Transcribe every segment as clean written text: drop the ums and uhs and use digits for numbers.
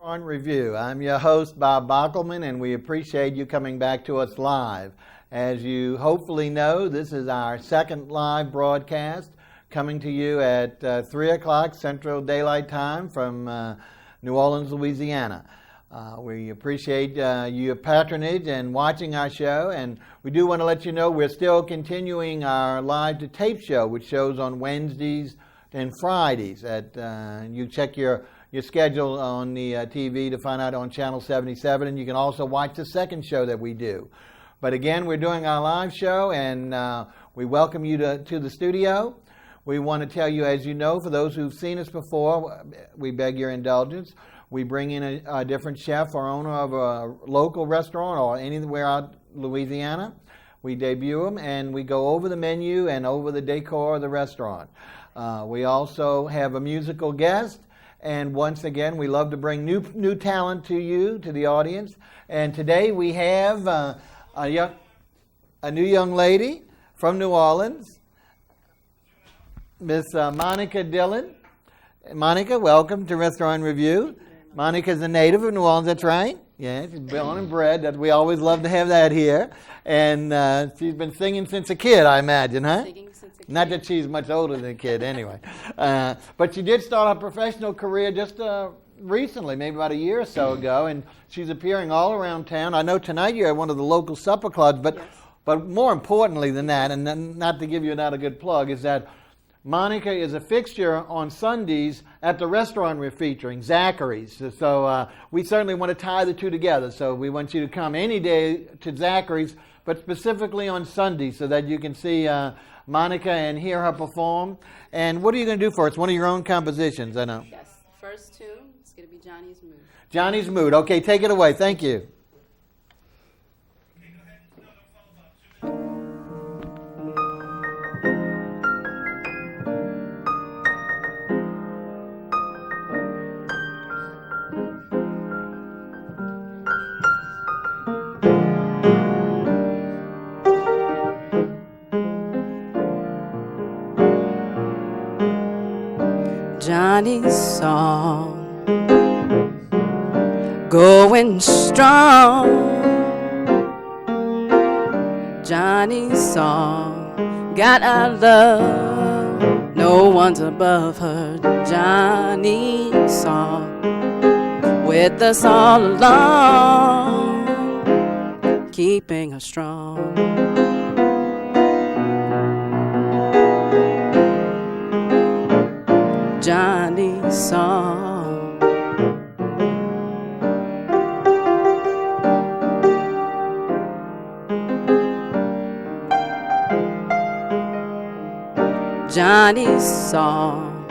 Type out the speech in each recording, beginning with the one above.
On Review. I'm your host, Bob Bockelman, and we appreciate you coming back to us live. As you hopefully know, this is our second live broadcast coming to you at 3 o'clock Central Daylight Time from New Orleans, Louisiana. We appreciate your patronage and watching our show, and we do want to let you know we're still continuing our live to tape show, which shows on Wednesdays and Fridays. You check your schedule on the TV to find out on Channel 77, and you can also watch the second show that we do. But again, we're doing our live show, and we welcome you to the studio. We want to tell you, as you know, for those who've seen us before, we beg your indulgence. We bring in a different chef or owner of a local restaurant or anywhere out Louisiana. We debut them, and we go over the menu and over the decor of the restaurant. We also have a musical guest. And once again, we love to bring new talent to you, to the audience. And today we have a new young lady from New Orleans, Miss Monica Dillon. Monica, welcome to Restaurant Review. Monica's a native of New Orleans, that's right? Yeah, she's born and bred. We always love to have that here. And she's been singing since a kid, I imagine, huh? Not that she's much older than a kid anyway. But she did start her professional career just recently, maybe about a year or so ago, and she's appearing all around town. I know tonight you're at one of the local supper clubs, but more importantly than that, and not to give you another good plug, is that Monica is a fixture on Sundays at the restaurant we're featuring, Zacharys. So we certainly want to tie the two together. So we want you to come any day to Zacharys, but specifically on Sundays so that you can see Monica and hear her perform. And what are you going to do for us? One of your own compositions, I know. Yes, first tune, it's going to be Johnny's Mood. Johnny's Mood. Okay, take it away. Thank you. Johnny's song, going strong. Johnny's song, got our love, no one's above her. Johnny's song, with us all along, keeping us strong. Johnny's song. Johnny's song,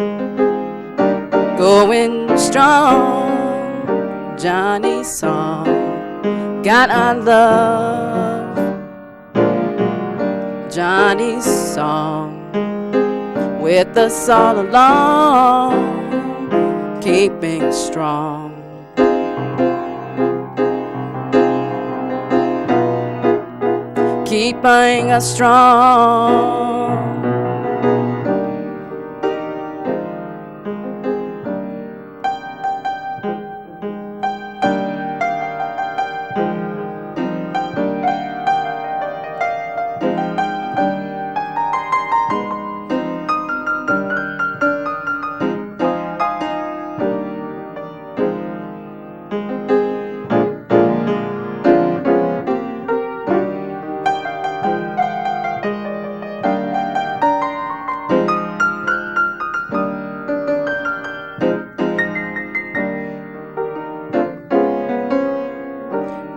going strong. Johnny's song, got our love. Johnny's song, with us all along, keeping strong. Keeping us strong.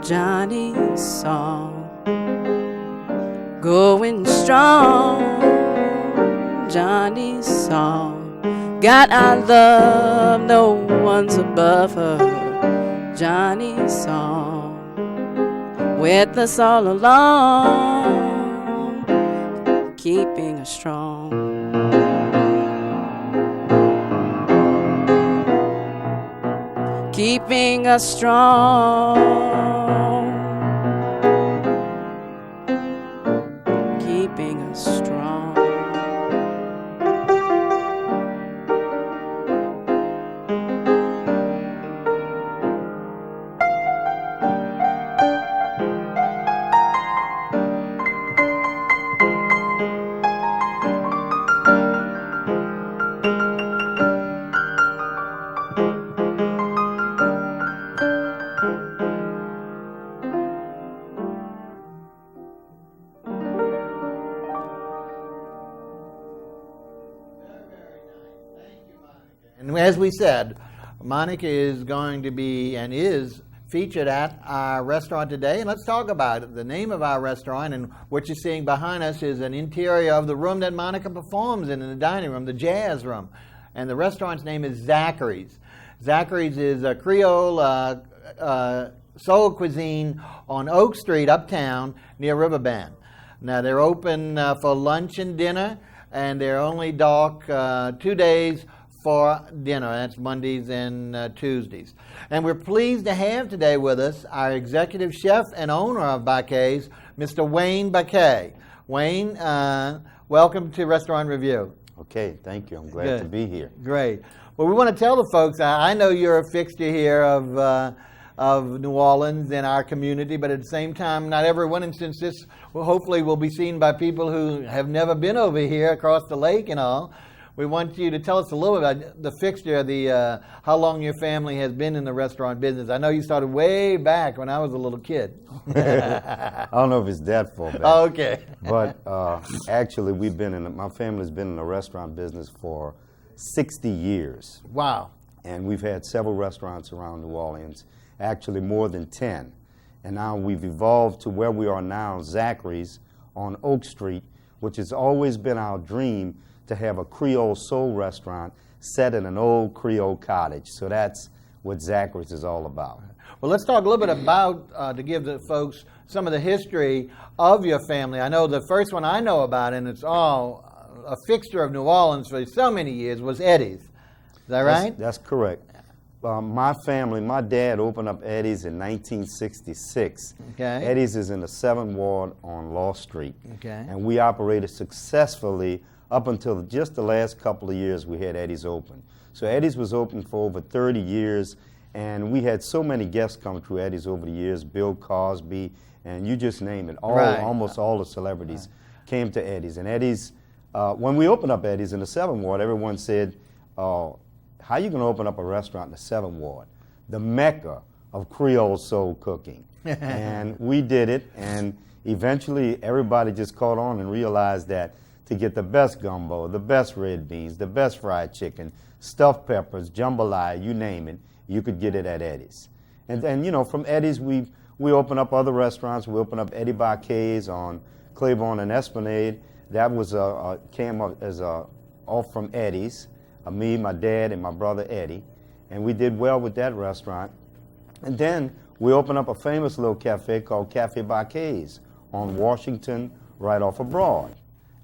Johnny's song, going strong. Johnny's song, got our love, no one's above her. Johnny's song, with us all along, keeping us strong. Keeping us strong. Keeping us strong. as we said, Monica is going to be and is featured at our restaurant today. And let's talk about it. The name of our restaurant, and what you're seeing behind us is an interior of the room that Monica performs in the dining room, the jazz room. And the restaurant's name is Zacharys. Zacharys is a Creole soul cuisine on Oak Street, uptown, near Riverbend. Now, they're open for lunch and dinner, and they're only dark 2 days for dinner. That's Mondays and Tuesdays. And we're pleased to have today with us our executive chef and owner of BACQUET, Mr. Wayne BACQUET. Wayne, welcome to Restaurant Review. Okay, thank you. I'm glad to be here. Great. Well, we want to tell the folks, I know you're a fixture here of New Orleans and our community, but at the same time, not everyone, and since this hopefully will be seen by people who have never been over here across the lake and all, we want you to tell us a little bit about the fixture, how long your family has been in the restaurant business. I know you started way back when I was a little kid. I don't know if it's that far back. Oh, okay. But actually, my family's been in the restaurant business for 60 years. Wow. And we've had several restaurants around New Orleans, actually more than 10. And now we've evolved to where we are now, Zacharys on Oak Street, which has always been our dream, to have a Creole soul restaurant set in an old Creole cottage. So that's what Zacharys is all about. Well, let's talk a little bit about, to give the folks some of the history of your family. I know the first one I know about, and it's all a fixture of New Orleans for so many years, was Eddie's. Is that right? That's correct. My family, my dad opened up Eddie's in 1966. Okay. Eddie's is in the 7th Ward on Law Street. Okay. And we operated successfully up until just the last couple of years we had Eddie's open. So Eddie's was open for over 30 years, and we had so many guests come through Eddie's over the years, Bill Cosby, and you just name it. Almost all the celebrities came to Eddie's. And Eddie's, when we opened up Eddie's in the 7th Ward, everyone said, how are you going to open up a restaurant in the 7th Ward? The Mecca of Creole soul cooking. And we did it, and eventually everybody just caught on and realized that to get the best gumbo, the best red beans, the best fried chicken, stuffed peppers, jambalaya, you name it, you could get it at Eddie's. And then, you know, from Eddie's, we opened up other restaurants. We opened up Eddie BACQUET on Claiborne and Esplanade. That was came up as off from Eddie's. Me, my dad, and my brother Eddie. And we did well with that restaurant. And then we opened up a famous little cafe called Cafe BACQUET on Washington, right off of Broad.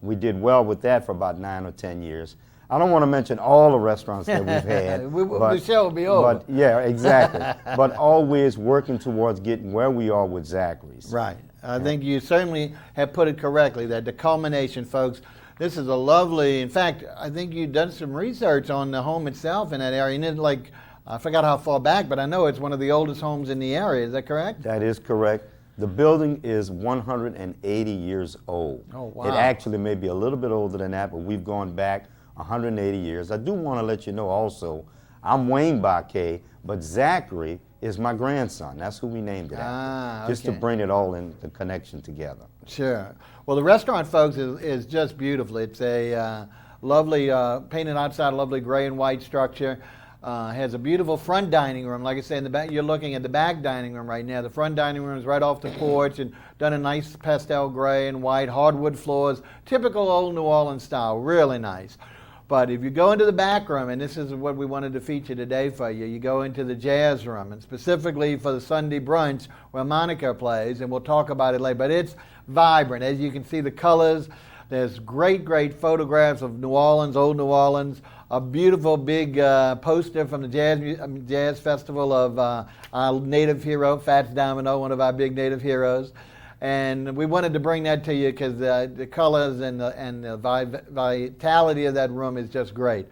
We did well with that for about 9 or 10 years. I don't want to mention all the restaurants that we've had. The show will be over. But yeah, exactly. But always working towards getting where we are with Zacharys. Right. I think you certainly have put it correctly, that the culmination, folks, this is a lovely, in fact, I think you've done some research on the home itself in that area. And it's I forgot how far back, but I know it's one of the oldest homes in the area. Is that correct? That is correct. The building is 180 years old. Oh, wow. It actually may be a little bit older than that, but we've gone back 180 years. I do want to let you know also, I'm Wayne BACQUET, but Zachary is my grandson. That's who we named it after. Just to bring it all in the connection together. Sure. Well, the restaurant, folks, is just beautiful. It's a lovely, painted outside, lovely gray and white structure. Has a beautiful front dining room. Like I say, in the back, you're looking at the back dining room right now. The front dining room is right off the porch and done a nice pastel gray and white, hardwood floors, typical old New Orleans style, really nice. But if you go into the back room, and this is what we wanted to feature today for you, you go into the jazz room, and specifically for the Sunday brunch where Monica plays, and we'll talk about it later. But it's vibrant. As you can see, the colors, there's great, great photographs of New Orleans, old New Orleans, a beautiful big poster from the Jazz Festival of our native hero, Fats Domino, one of our big native heroes. And we wanted to bring that to you because the colors and the vitality of that room is just great.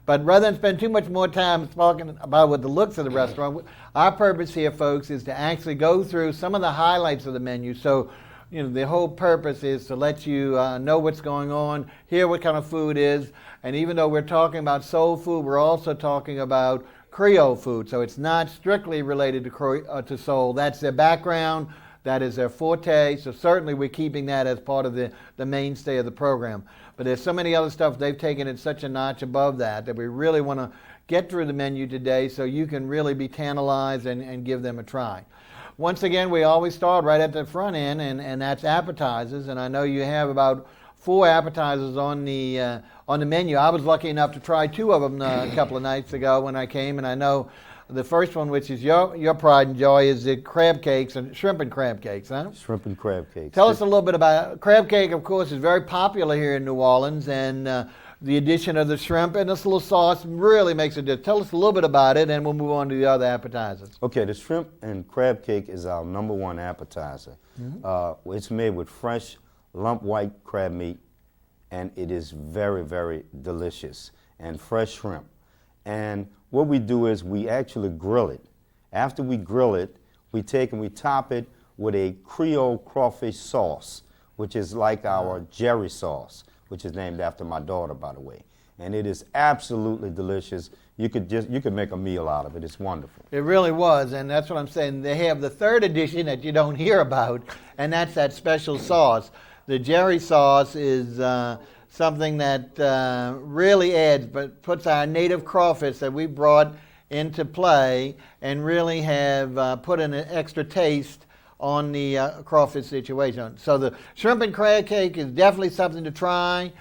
But rather than spend too much more time talking about what the looks of the restaurant, our purpose here, folks, is to actually go through some of the highlights of the menu. So, you know, the whole purpose is to let you know what's going on, hear what kind of food is, and even though we're talking about soul food, we're also talking about Creole food. So it's not strictly related to soul. That's their background. That is their forte. So certainly we're keeping that as part of the mainstay of the program. But there's so many other stuff. They've taken it such a notch above that we really want to get through the menu today so you can really be tantalized and give them a try. Once again, we always start right at the front end, and that's appetizers. And I know you have about 4 appetizers on the menu. I was lucky enough to try 2 of them a couple of nights ago when I came, and I know the first one, which is your pride and joy, is the crab cakes and shrimp and crab cakes, huh? Shrimp and crab cakes. Tell us a little bit about it. Crab cake, of course, is very popular here in New Orleans, and the addition of the shrimp and this little sauce really makes a difference. Tell us a little bit about it, and we'll move on to the other appetizers. Okay, the shrimp and crab cake is our #1 appetizer. It's made with fresh lump white crab meat, and it is very, very delicious, and fresh shrimp. And what we do is we actually grill it. After we grill it, we take and we top it with a Creole crawfish sauce, which is like our Jerry sauce, which is named after my daughter, by the way. And it is absolutely delicious. You could make a meal out of it. It's wonderful. It really was, and that's what I'm saying. They have the 3rd edition that you don't hear about, and that's that special sauce. The Jerry sauce is something that really adds, but puts our native crawfish that we brought into play and really have put an extra taste on the crawfish situation. So the shrimp and crab cake is definitely something to try.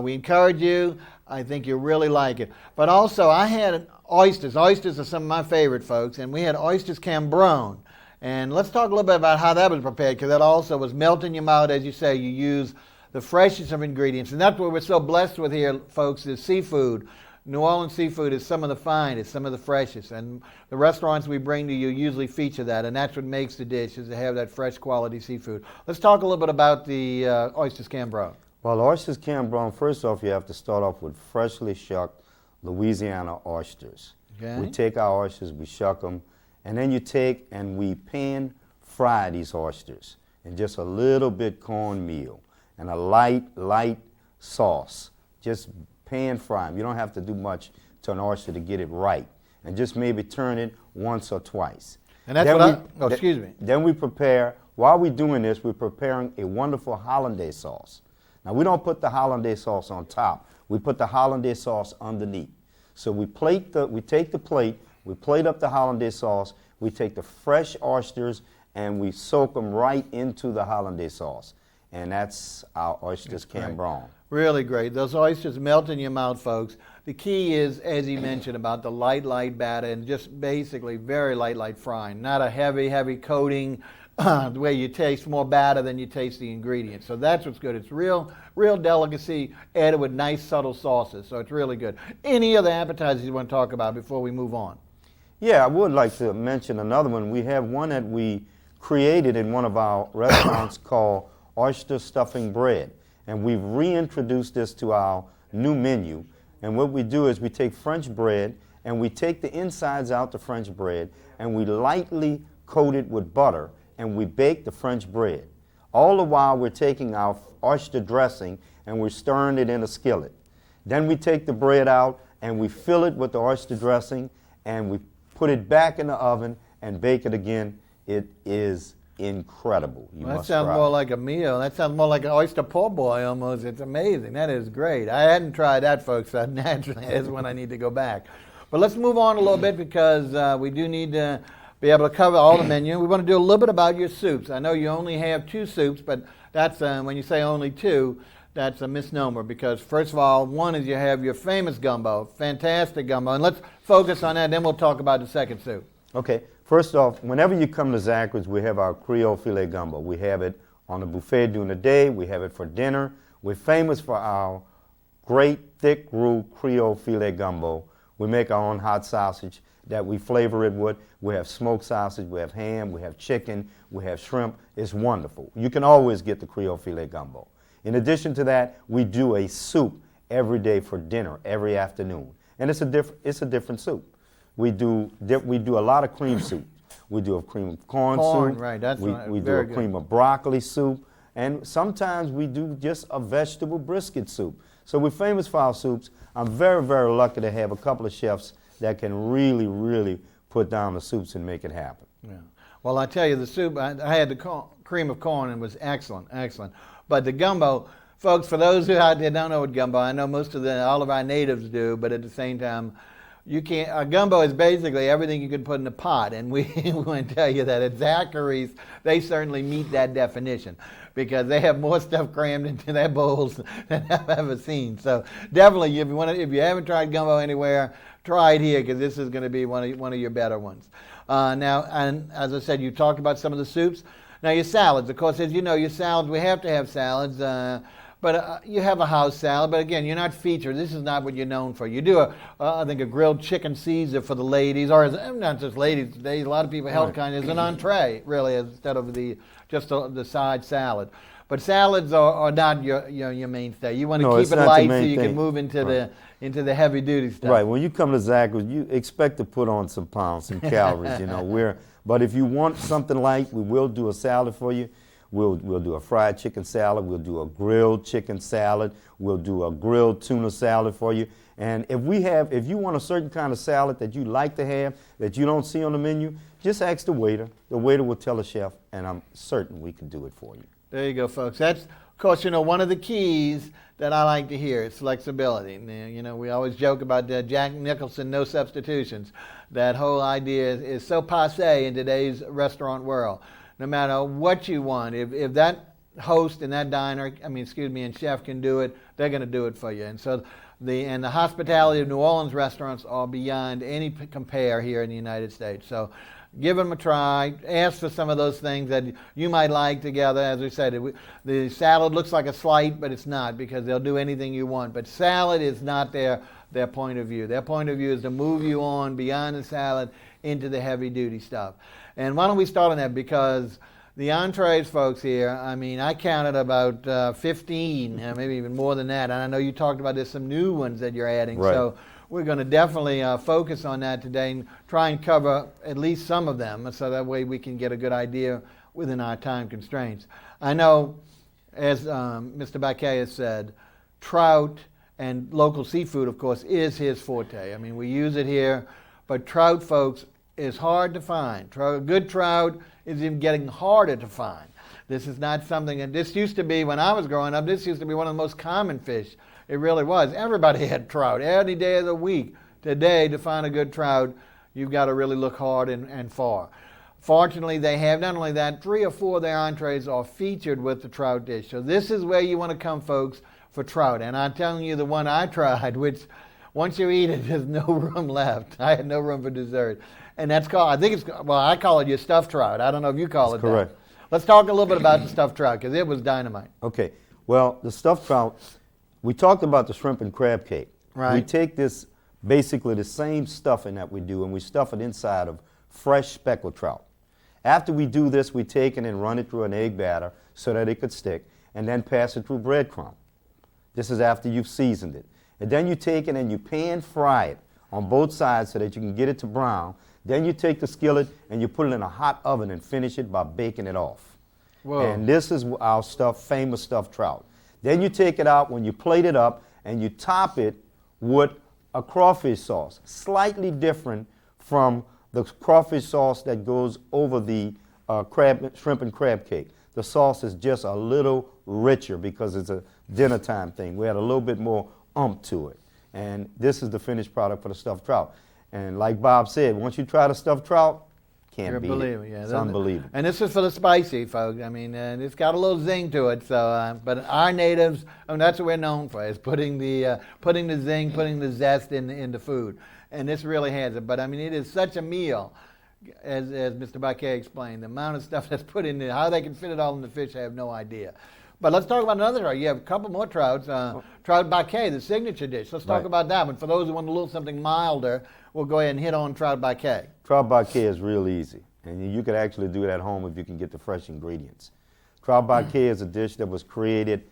We encourage you. I think you'll really like it. But also, I had oysters. Oysters are some of my favorite, folks, and we had oysters cambron. And let's talk a little bit about how that was prepared, because that also was melt in your mouth. As you say, you use the freshest of ingredients. And that's what we're so blessed with here, folks, is seafood. New Orleans seafood is some of the finest, some of the freshest, and the restaurants we bring to you usually feature that, and that's what makes the dish, is to have that fresh quality seafood. Let's talk a little bit about the oysters cambron. Well, oysters cambron, first off, you have to start off with freshly shucked Louisiana oysters. Okay. We take our oysters, we shuck them, and then you take and we pan fry these oysters in just a little bit cornmeal and a light sauce. Just pan fry them. You don't have to do much to an oyster to get it right. And just maybe turn it once or twice. And that's excuse me. Then we prepare, while we're doing this, we're preparing a wonderful hollandaise sauce. Now, we don't put the hollandaise sauce on top. We put the hollandaise sauce underneath. So we take the plate, we plate up the hollandaise sauce, we take the fresh oysters, and we soak them right into the hollandaise sauce. And that's our oysters cambron. Really great. Those oysters melt in your mouth, folks. The key is, as he mentioned, about the light batter and just basically very light frying. Not a heavy coating where you taste more batter than you taste the ingredients. So that's what's good. It's real delicacy added with nice subtle sauces. So it's really good. Any other appetizers you want to talk about before we move on? Yeah, I would like to mention another one. We have one that we created in one of our restaurants called oyster stuffing bread. And we've reintroduced this to our new menu. And what we do is we take French bread and we take the insides out the French bread and we lightly coat it with butter and we bake the French bread. All the while we're taking our oyster dressing and we're stirring it in a skillet. Then we take the bread out and we fill it with the oyster dressing and we put it back in the oven and bake it again. It is incredible. Well, that sounds more like a meal. That sounds more like an oyster po' boy almost. It's amazing. That is great. I hadn't tried that, folks. So naturally, that's when I need to go back. But let's move on a little bit because we do need to be able to cover all the menu. We want to do a little bit about your soups. I know you only have 2 soups, but that's when you say only 2, that's a misnomer because, first of all, one is you have your famous gumbo, fantastic gumbo. And let's focus on that, then we'll talk about the second soup. Okay. First off, whenever you come to Zacharys, we have our Creole filet gumbo. We have it on the buffet during the day. We have it for dinner. We're famous for our great thick roux Creole filet gumbo. We make our own hot sausage that we flavor it with. We have smoked sausage, we have ham, we have chicken, we have shrimp. It's wonderful. You can always get the Creole filet gumbo. In addition to that, we do a soup every day for dinner, every afternoon. And it's a different soup. We do a lot of cream soup. We do a cream of corn soup. Right, that's we do a cream of broccoli soup. And sometimes we do just a vegetable brisket soup. So we're famous for our soups. I'm very, very lucky to have a couple of chefs that can really, really put down the soups and make it happen. Yeah. Well, I tell you, the soup, I had the cream of corn and it was excellent. But the gumbo, folks, for those who out there don't know what gumbo, I know all of our natives do, but at the same time, you can't. Gumbo is basically everything you can put in a pot, and we want to tell you that at Zacharys they certainly meet that definition because they have more stuff crammed into their bowls than I've ever seen. So definitely, if you haven't tried gumbo anywhere, try it here because this is going to be one of your better ones. Now, and as I said, you talked about some of the soups. Now your salads, of course, as you know, your salads we have to have salads. But you have a house salad, but again, you're not featured. This is not what you're known for. You do, I think, a grilled chicken Caesar for the ladies, or not just ladies today. A lot of people health kind as an entree, really, instead of just the side salad. But salads are not your mainstay. You want to keep it light so you can move into the heavy duty stuff. Right. When you come to Zacharys, you expect to put on some pounds, some calories. But if you want something light, we will do a salad for you. We'll do a fried chicken salad. We'll do a grilled chicken salad. We'll do a grilled tuna salad for you. And if you want a certain kind of salad that you like to have that you don't see on the menu, just ask the waiter. The waiter will tell the chef, and I'm certain we can do it for you. There you go, folks. That's, of course, one of the keys that I like to hear is flexibility. We always joke about Jack Nicholson, no substitutions. That whole idea is so passé in today's restaurant world. No matter what you want, if that host and that diner, and chef can do it, they're going to do it for you. And so the hospitality of New Orleans restaurants are beyond any compare here in the United States. So give them a try. Ask for some of those things that you might like together. As we said, the salad looks like a slight, but it's not because they'll do anything you want. But salad is not their point of view. Their point of view is to move you on beyond the salad into the heavy-duty stuff. And why don't we start on that? Because the entrees, folks, here, I counted about 15, maybe even more than that. And I know you talked about there's some new ones that you're adding. Right. So we're going to definitely focus on that today and try and cover at least some of them so that way we can get a good idea within our time constraints. I know, as Mr. BACQUET has said, trout and local seafood, of course, is his forte. We use it here, but trout, folks, is hard to find. Good trout is even getting harder to find. This is not something, and this used to be, when I was growing up, this used to be one of the most common fish. It really was. Everybody had trout any day of the week. Today, to find a good trout, you've got to really look hard and far. Fortunately, they have not only that, 3 or 4 of their entrees are featured with the trout dish. So this is where you want to come, folks, for trout. And I'm telling you the one I tried, which once you eat it, there's no room left. I had no room for dessert. And that's called, I call it your stuffed trout. I don't know if you call it correct. that. Let's talk a little bit about the stuffed trout because it was dynamite. Okay. Well, the stuffed trout, we talked about the shrimp and crab cake. Right. We take this, basically the same stuffing that we do, and we stuff it inside of fresh speckled trout. After we do this, we take it and run it through an egg batter so that it could stick, and then pass it through breadcrumb. This is after you've seasoned it. And then you take it and you pan fry it on both sides so that you can get it to brown. Then you take the skillet and you put it in a hot oven and finish it by baking it off. Whoa. And this is our famous stuffed trout. Then you take it out when you plate it up and you top it with a crawfish sauce, slightly different from the crawfish sauce that goes over the shrimp and crab cake. The sauce is just a little richer because it's a dinner time thing. We had a little bit more oomph to it. And this is the finished product for the stuffed trout. And like Bob said, once you try the stuffed trout, can't beat it. Yeah, it's unbelievable. And this is for the spicy, folks. It's got a little zing to it. So, but our natives, that's what we're known for, is putting the zing, putting the zest in the food. And this really has it. But it is such a meal, as Mr. BACQUET explained. The amount of stuff that's put in there, how they can fit it all in the fish, I have no idea. But let's talk about another trout. You have a couple more trouts. Trout BACQUET, the signature dish. Let's talk about that one. For those who want a little something milder, we'll go ahead and hit on trout BACQUET. Trout BACQUET is real easy. And you could actually do it at home if you can get the fresh ingredients. Trout BACQUET is a dish that was created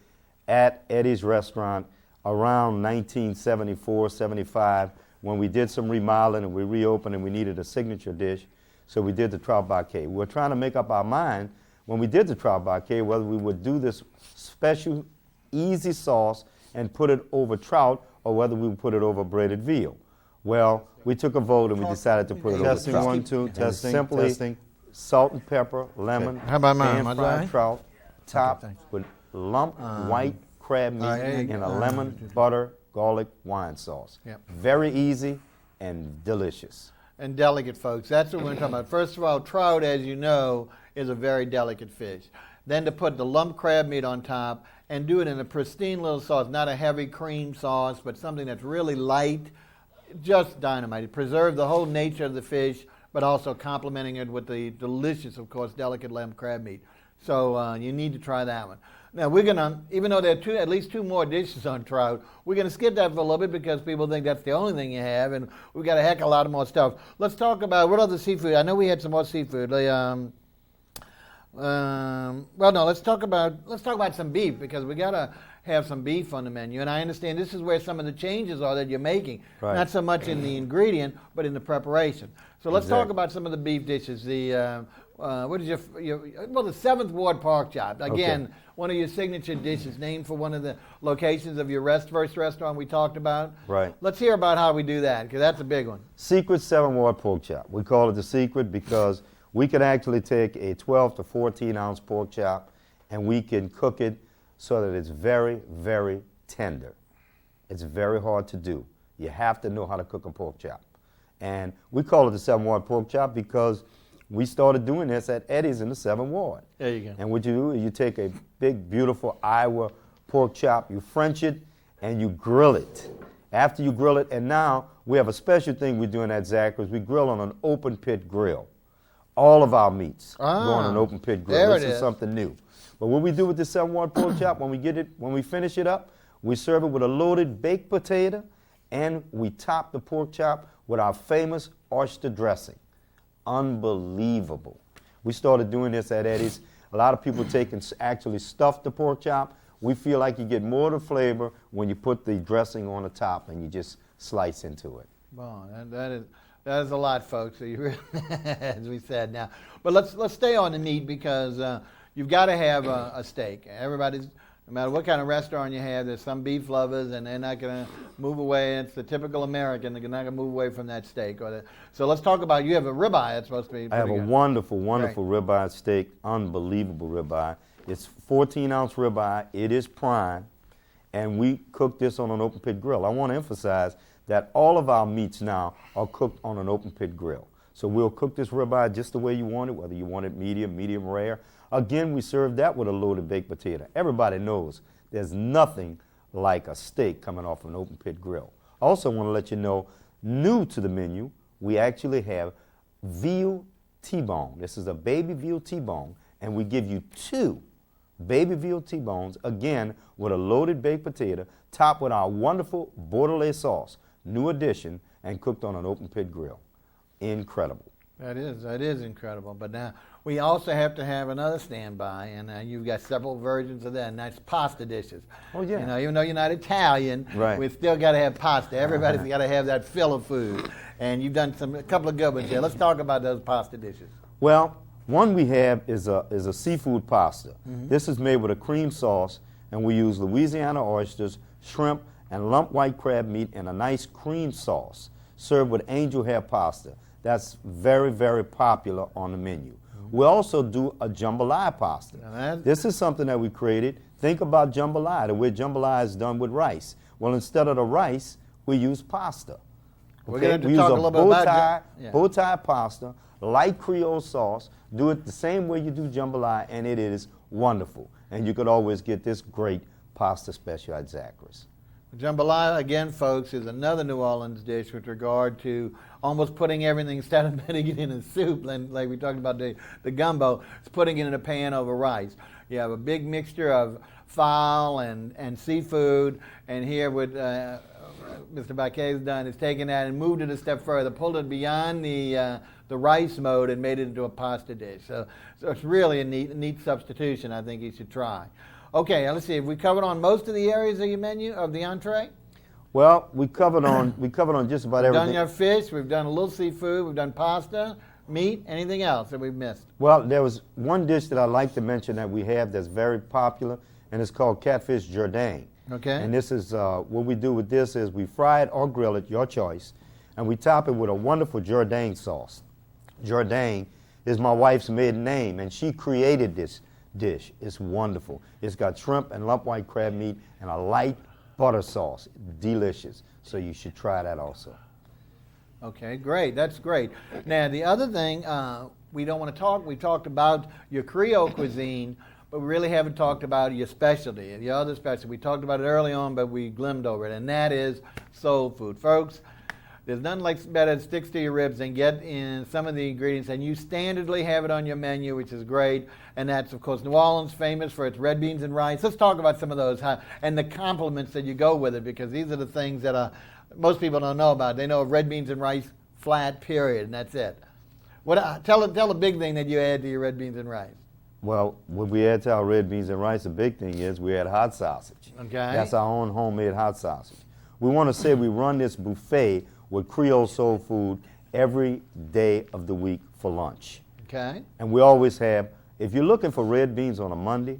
at Eddie's restaurant around 1974, 75, when we did some remodeling and we reopened and we needed a signature dish. So we did the trout BACQUET. We're trying to make up our mind when we did the trout BACQUET whether we would do this special easy sauce and put it over trout or whether we would put it over breaded veal. Well, we took a vote and we decided to put it over trout. Testing 1, 2, testing, simply testing. Salt and pepper, lemon, How about mine? pan-fried trout, topped thanks. with lump white crab meat there you and go. a lemon, butter, garlic, wine sauce. Yep. Very easy, and delicious. And delicate, folks. That's what we're talking about. First of all, trout, as you know, is a very delicate fish. Then to put the lump crab meat on top and do it in a pristine little sauce, not a heavy cream sauce, but something that's really light, just dynamite. Preserve the whole nature of the fish, but also complementing it with the delicious, of course, delicate lamb crab meat. So you need to try that one. Now we're gonna, even though there are at least two more dishes on trout, we're gonna skip that for a little bit because people think that's the only thing you have, and we've got a heck of a lot of more stuff. Let's talk about what other seafood. I know we had some more seafood. Well, no, let's talk about some beef because we gotta have some beef on the menu. And I understand this is where some of the changes are that you're making, Right. not so much in the ingredient, but in the preparation. So let's talk about some of the beef dishes. The what is the 7th Ward pork chop. Again, Okay. one of your signature dishes, named for one of the locations of your first restaurant we talked about. Right. Let's hear about how we do that, because that's a big one. Secret 7-Ward pork chop. We call it the secret because we can actually take a 12 to 14 ounce pork chop and we can cook it so that it's very, very tender. It's very hard to do. You have to know how to cook a pork chop. And we call it the 7-Ward pork chop because we started doing this at Eddie's in the 7th Ward. There you go. And what you do is you take a big, beautiful Iowa pork chop, you French it, and you grill it. After you grill it, and now we have a special thing we're doing at Zacharys. We grill on an open pit grill. All of our meats go on an open pit grill. There This it is is. something new. But what we do with the 7-Ward pork chop, when we finish it up, we serve it with a loaded baked potato, and we top the pork chop with our famous oyster dressing. Unbelievable. We started doing this at Eddie's. A lot of people take and actually stuff the pork chop. We feel like you get more of the flavor when you put the dressing on the top and you just slice into it. Wow, that is a lot, folks. So you really, as we said now, but let's stay on the meat because you've got to have a steak. Everybody's, no matter what kind of restaurant you have, there's some beef lovers, and they're not going to move away. It's the typical American; they're not going to move away from that steak. So let's talk about. You have a ribeye that's supposed to be. I have a good. wonderful ribeye steak, unbelievable ribeye. It's 14-ounce ribeye. It is prime, and we cook this on an open pit grill. I want to emphasize that all of our meats now are cooked on an open pit grill. So we'll cook this ribeye just the way you want it, whether you want it medium rare. Again, we serve that with a loaded baked potato. Everybody knows there's nothing like a steak coming off an open pit grill. Also want to let you know, new to the menu, we actually have veal T-bone. This is a baby veal T-bone, and we give you 2 baby veal T-bones, again, with a loaded baked potato, topped with our wonderful Bordelais sauce, new addition, and cooked on an open pit grill. Incredible. That is incredible. But now we also have to have another standby, and you've got several versions of that, and that's pasta dishes. Oh, yeah. You know, even though you're not Italian, Right. we've still got to have pasta. Everybody's got to have that fill of food, and you've done a couple of good ones here. Let's talk about those pasta dishes. Well, one we have is a seafood pasta. This is made with a cream sauce, and we use Louisiana oysters, shrimp, and lump white crab meat in a nice cream sauce, served with angel hair pasta. That's very, very popular on the menu. We also do a jambalaya pasta. This is something that we created. Think about jambalaya, the way jambalaya is done with rice. Well, instead of the rice, we use pasta. We're going to we use talk a a little bit about bow tie pasta, light Creole sauce. Do it the same way you do jambalaya, and it is wonderful. And you could always get this great pasta special at Zacharys. Jambalaya, again, folks, is another New Orleans dish with regard to almost putting everything, instead of putting it in a soup, like we talked about the gumbo, it's putting it in a pan over rice. You have a big mixture of fowl and seafood, and here what Mr. BACQUET has done is taken that and moved it a step further, pulled it beyond the rice mode and made it into a pasta dish. So it's really a neat substitution I think you should try. Okay, let's see. Have we covered on most of the areas of your menu, of the entree? Well, we covered on just about We've everything. done your fish, we've done a little seafood, we've done pasta, meat, anything else that we've missed? Well, there was one dish that I'd like to mention that we have that's very popular, and it's called catfish Jourdain. Okay. And this is, what we do with this is we fry it or grill it, your choice, and we top it with a wonderful Jourdain sauce. Jourdain is my wife's maiden name, and she created this dish. It's wonderful. It's got shrimp and lump white crab meat and a light butter sauce. Delicious. So you should try that also. Okay, great. That's great. Now, the other thing we don't want to talk, we talked about your Creole cuisine, but we really haven't talked about your specialty, the other specialty. We talked about it early on, but we glimmed over it, and that is soul food. Folks, there's nothing like better that sticks to your ribs than get in some of the ingredients, and you standardly have it on your menu, which is great. And that's, of course, New Orleans famous for its red beans and rice. Let's talk about some of those and the compliments that you go with it, because these are the things that most people don't know about. They know of red beans and rice, flat, period, and that's it. Tell a big thing that you add to your red beans and rice. Well, what we add to our red beans and rice, the big thing is we add hot sausage. Okay. That's our own homemade hot sausage. We want to say we run this buffet with Creole soul food every day of the week for lunch. Okay. And we always have, if you're looking for red beans on a Monday,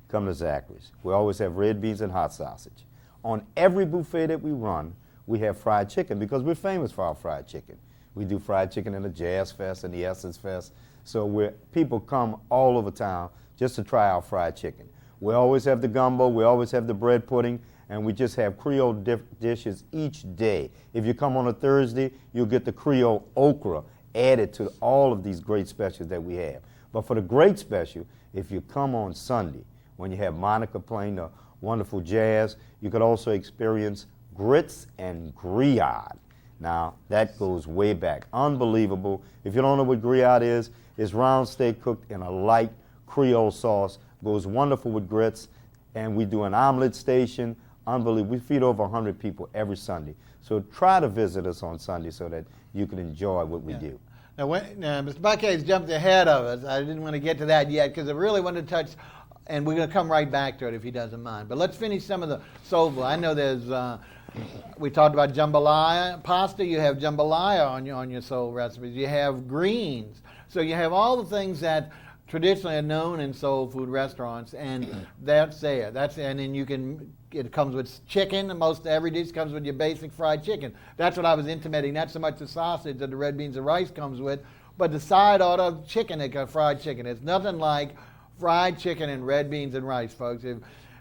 come to Zacharys. We always have red beans and hot sausage. On every buffet that we run, we have fried chicken because we're famous for our fried chicken. We do fried chicken in the Jazz Fest and the Essence Fest. So people come all over town just to try our fried chicken. We always have the gumbo, we always have the bread pudding, and we just have Creole dishes each day. If you come on a Thursday, you'll get the Creole okra added to all of these great specials that we have. But for the great special, if you come on Sunday, when you have Monica playing the wonderful jazz, you could also experience grits and grillade. Now, that goes way back. Unbelievable. If you don't know what grillade is, it's round steak cooked in a light Creole sauce. Goes wonderful with grits. And we do an omelet station. Unbelievable. We feed over 100 people every Sunday. So try to visit us on Sunday so that you can enjoy what we do. Now, Mr. BACQUET's jumped ahead of us. I didn't want to get to that yet because I really wanted to touch, and we're going to come right back to it if he doesn't mind. But let's finish some of the soul food. I know there's, we talked about jambalaya pasta. You have jambalaya on your soul recipes. You have greens. So you have all the things that traditionally are known in soul food restaurants, and that's there. And then it comes with chicken. Most every dish comes with your basic fried chicken. That's what I was intimating. Not so much the sausage that the red beans and rice comes with, but the side order chicken that got fried chicken. It's nothing like fried chicken and red beans and rice, folks.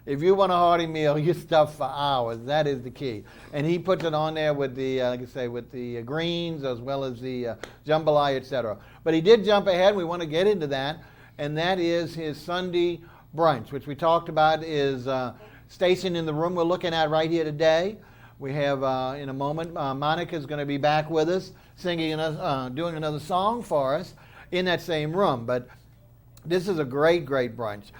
If you want a hearty meal, you're stuffed for hours. That is the key. And he puts it on there with the, like I say, with the greens as well as the jambalaya, etc. But he did jump ahead. We want to get into that, and that is his Sunday brunch, which we talked about is stationed in the room we're looking at right here today. We have, in a moment, Monica's going to be back with us, singing, doing another song for us in that same room. But this is a great, great brunch.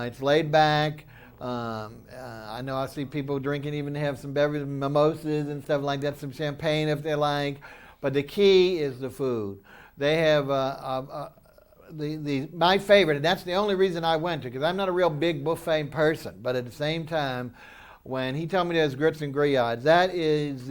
It's laid back. I know I see people drinking, even have some beverages, mimosas and stuff like that, some champagne if they like. But the key is the food. They have my favorite, and that's the only reason I went to, because I'm not a real big buffet person. But at the same time, when he told me there's grits and grillades, that is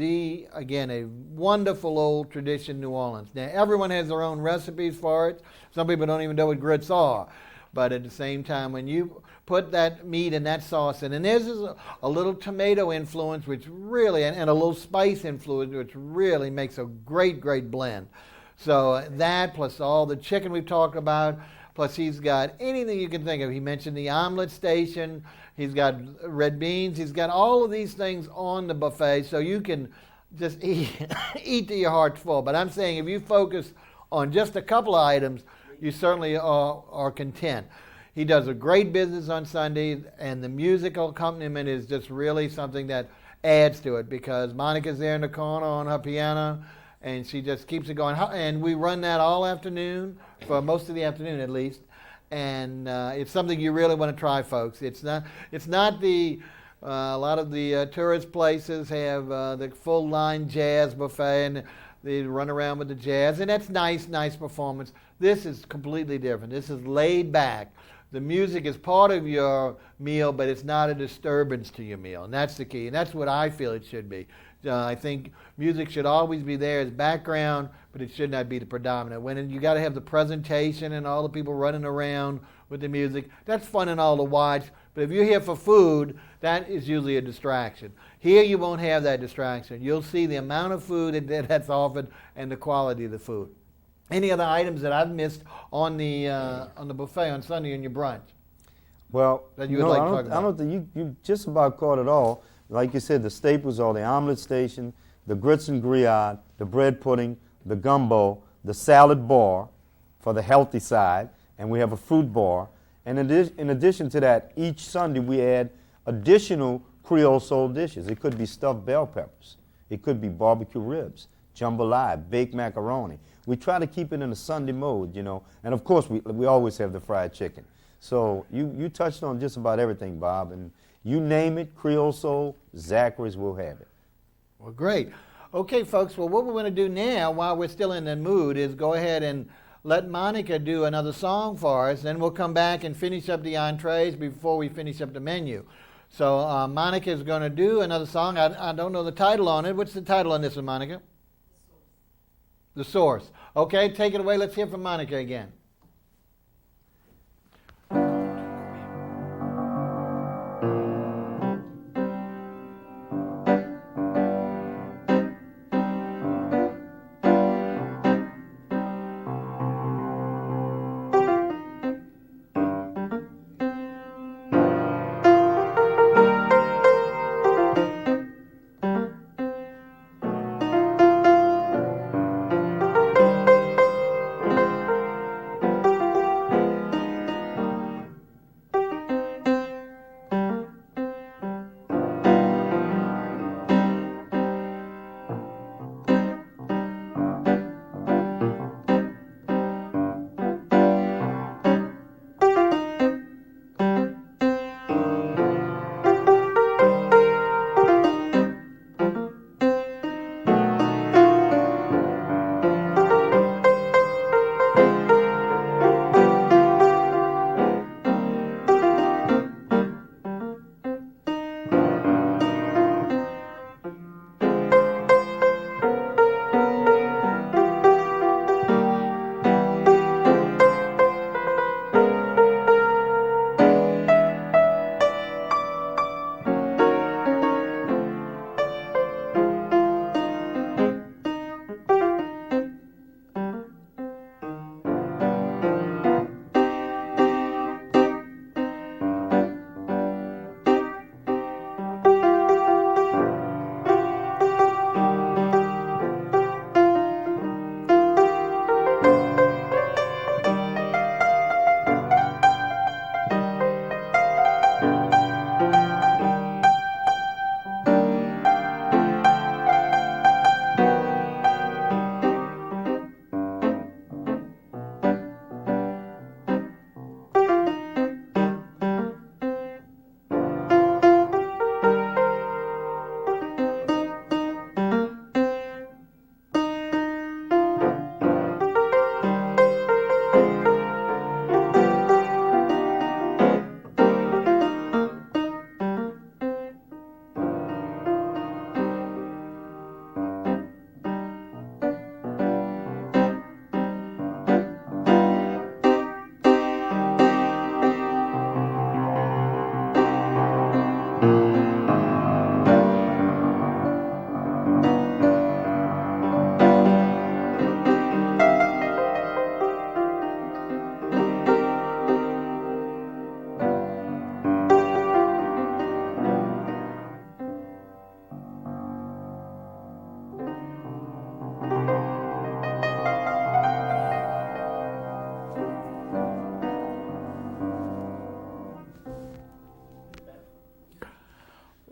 again, a wonderful old tradition in New Orleans. Now, everyone has their own recipes for it. Some people don't even know what grits are. But at the same time, when you put that meat and that sauce in, and there's a little tomato influence, which really, and a little spice influence, which really makes a great, great blend. So that, plus all the chicken we've talked about, plus he's got anything you can think of. He mentioned the omelet station. He's got red beans. He's got all of these things on the buffet, so you can just eat to your heart's full. But I'm saying if you focus on just a couple of items, you certainly are content. He does a great business on Sundays, and the musical accompaniment is just really something that adds to it, because Monica's there in the corner on her piano, and she just keeps it going. And we run that all afternoon, for most of the afternoon at least. And it's something you really want to try, folks. It's not the a lot of the tourist places have the full line jazz buffet, and they run around with the jazz, and that's nice performance. This is completely different. This is laid back. The music is part of your meal, but it's not a disturbance to your meal, and that's the key. And that's what I feel it should be. I think music should always be there as background, but it should not be the predominant. When you got to have the presentation and all the people running around with the music, that's fun and all to watch. But if you're here for food, that is usually a distraction. Here you won't have that distraction. You'll see the amount of food that's offered and the quality of the food. Any other items that I've missed on the buffet on Sunday in your brunch? Well, that you would like to talk about? I don't think you just about caught it all. Like you said, the staples are the omelet station, the grits and grillade, the bread pudding, the gumbo, the salad bar for the healthy side, and we have a fruit bar. And in addition to that, each Sunday we add additional Creole soul dishes. It could be stuffed bell peppers. It could be barbecue ribs, jambalaya, baked macaroni. We try to keep it in a Sunday mode, you know. And of course, we always have the fried chicken. So you touched on just about everything, Bob. And you name it, Creole soul, Zacharys will have it. Well, great. Okay, folks, well, what we're going to do now, while we're still in the mood, is go ahead and let Monica do another song for us, then we'll come back and finish up the entrees before we finish up the menu. So Monica is going to do another song. I don't know the title on it. What's the title on this one, Monica? The Source. Okay, take it away. Let's hear from Monica again.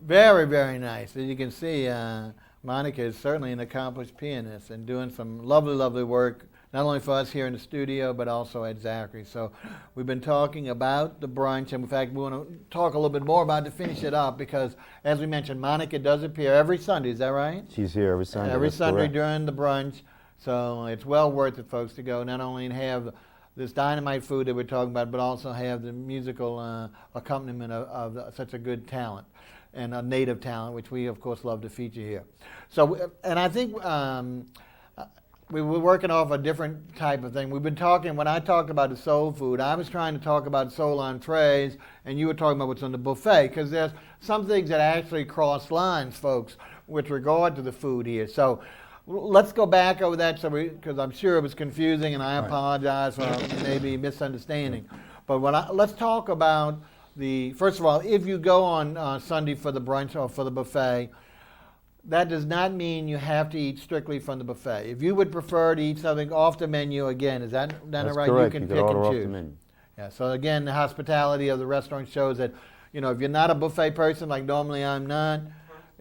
Very, very nice. As you can see, Monica is certainly an accomplished pianist and doing some lovely, lovely work, not only for us here in the studio, but also at Zacharys. So we've been talking about the brunch, and in fact, we want to talk a little bit more about it to finish it up, because, as we mentioned, Monica does appear every Sunday. Is that right? She's here every Sunday. Every That's Sunday correct. during the brunch. So it's well worth it, folks, to go not only and have this dynamite food that we're talking about, but also have the musical accompaniment of such a good talent and a native talent, which we, of course, love to feature here. So, and I think we were working off a different type of thing. We've been talking, when I talked about the soul food, I was trying to talk about soul entrees, and you were talking about what's on the buffet, because there's some things that actually cross lines, folks, with regard to the food here. So let's go back over that, because I'm sure it was confusing, and I apologize for maybe misunderstanding. But let's talk about first of all, if you go on Sunday for the brunch or for the buffet, that does not mean you have to eat strictly from the buffet. If you would prefer to eat something off the menu, again, is that That's right? correct. You can could pick order and off choose. the menu. Yeah. So again, the hospitality of the restaurant shows that, if you're not a buffet person like normally I'm not,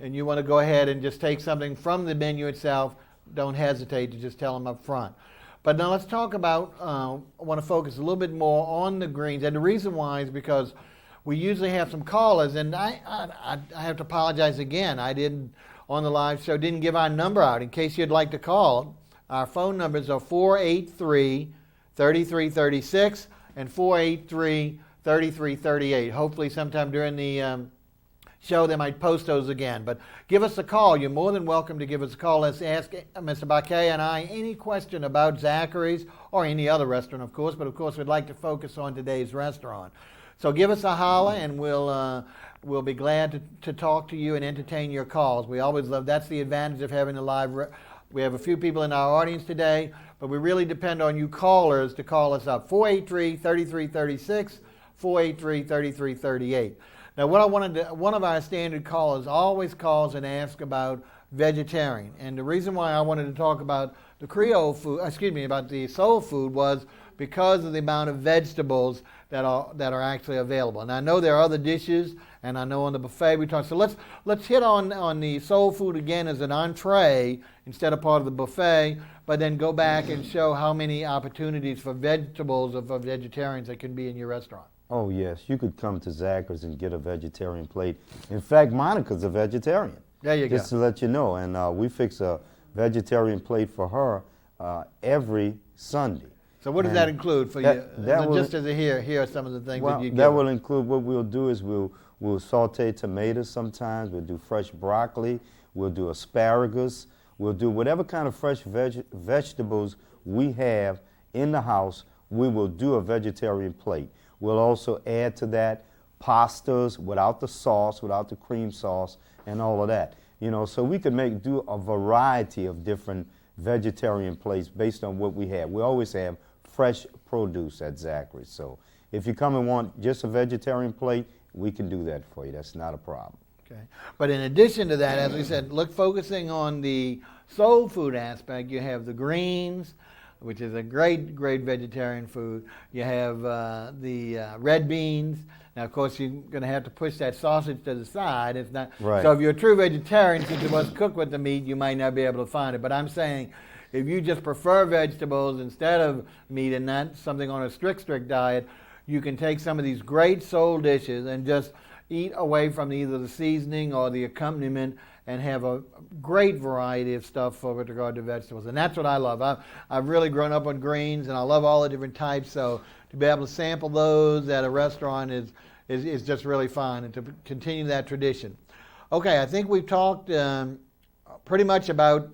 and you want to go ahead and just take something from the menu itself, don't hesitate to just tell them up front. But now let's talk about, I want to focus a little bit more on the greens. And the reason why is because we usually have some callers, and I have to apologize again. I didn't, on the live show, didn't give our number out. In case you'd like to call, our phone numbers are 483-3336 and 483-3338. Hopefully sometime during the show they might post those again. But give us a call. You're more than welcome to give us a call. Let's ask Mr. BACQUET and I any question about Zacharys or any other restaurant, of course. But, of course, we'd like to focus on today's restaurant. So give us a holler, and we'll be glad to talk to you and entertain your calls. We always love, that's the advantage of having a live. We have a few people in our audience today, but we really depend on you callers to call us up. 483-3336, 483-3338. Now, one of our standard callers always calls and asks about vegetarian. And the reason why I wanted to talk about the Creole food, about the soul food, was because of the amount of vegetables that are actually available. And I know there are other dishes, and I know on the buffet we talked. So let's hit on the soul food again as an entree instead of part of the buffet, but then go back and show how many opportunities for vegetables or for vegetarians there can be in your restaurant. Oh, yes. You could come to Zacharys and get a vegetarian plate. In fact, Monica's a vegetarian. There you go. Just to let you know. And we fix a vegetarian plate for her every Sunday. So what does that include for you? Just as here are some of the things that you give. That will include, what we'll do is we'll saute tomatoes sometimes. We'll do fresh broccoli. We'll do asparagus. We'll do whatever kind of fresh vegetables we have in the house. We will do a vegetarian plate. We'll also add to that pastas without the sauce, without the cream sauce, and all of that. So we could do a variety of different vegetarian plates based on what we have. We always have fresh produce at Zacharys. So if you come and want just a vegetarian plate, we can do that for you. That's not a problem. Okay. But in addition to that, as we said, focusing on the soul food aspect, you have the greens, which is a great vegetarian food. You have the red beans. Now, of course, you're going to have to push that sausage to the side. It's not right. So if you're a true vegetarian, since it was cooked with the meat, you might not be able to find it. But I'm saying, if you just prefer vegetables instead of meat and not something on a strict diet, you can take some of these great soul dishes and just eat away from either the seasoning or the accompaniment and have a great variety of stuff with regard to vegetables. And that's what I love. I've really grown up on greens, and I love all the different types. So to be able to sample those at a restaurant is just really fun, and to continue that tradition. Okay, I think we've talked pretty much about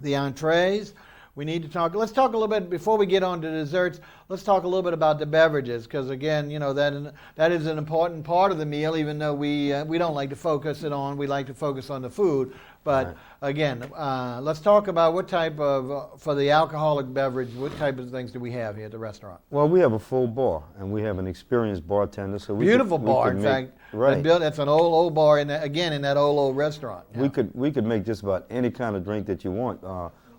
the entrees. We need to let's talk a little bit, before we get on to desserts, let's talk a little bit about the beverages, because again, that is an important part of the meal, even though we don't like to focus it on, we like to focus on the food. But right. Again, let's talk about what type of, for the alcoholic beverage, what type of things do we have here at the restaurant? Well, we have a full bar, and we have an experienced bartender. So Beautiful bar, in fact. Right. That's an old bar, in that old restaurant. Yeah. We could make just about any kind of drink that you want.